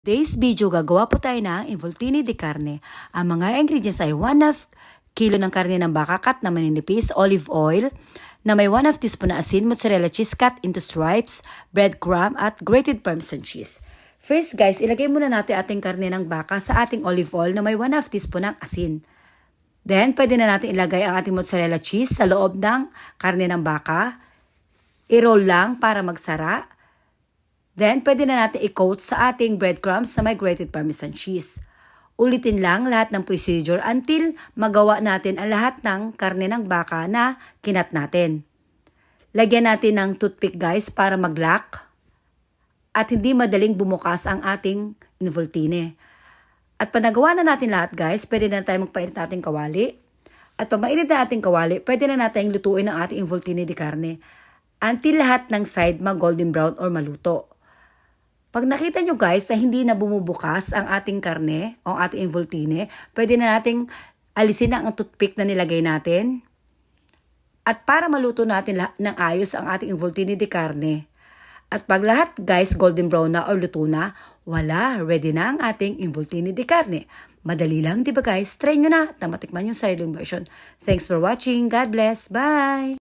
Today's video, gagawa po tayo ng involtini de carne. Ang mga ingredients ay 1/2 kilo ng karne ng baka cut na maninipis, olive oil, na may 1/2 teaspoon na asin, mozzarella cheese cut into stripes, breadcrumb, at grated parmesan cheese. First guys, ilagay muna natin ating karne ng baka sa ating olive oil na may 1/2 teaspoon ng asin. Then, pwede na natin ilagay ang ating mozzarella cheese sa loob ng karne ng baka. I-roll lang para magsara. Then, pwede na natin i-coat sa ating breadcrumbs na may grated parmesan cheese. Ulitin lang lahat ng procedure until magawa natin ang lahat ng karne ng baka na kinat natin. Lagyan natin ng toothpick guys para mag-lock at hindi madaling bumukas ang ating involtine. At pag nagawa na natin lahat guys, pwede na tayo magpainit ng ating kawali. At pag mainit na ating kawali, pwede na natin lutuin ang ating involtine de carne until lahat ng side mag-golden brown or maluto. Pag nakita nyo guys na hindi na bumubukas ang ating karne o ang ating involtine, pwede na nating alisin ang toothpick na nilagay natin. At para maluto natin ng ayos ang ating involtine de carne. At pag lahat guys golden brown na o luto na, wala, ready na ang ating involtine de carne. Madali lang, di ba guys? Try nyo na, matikman yung sariling version. Thanks for watching. God bless. Bye!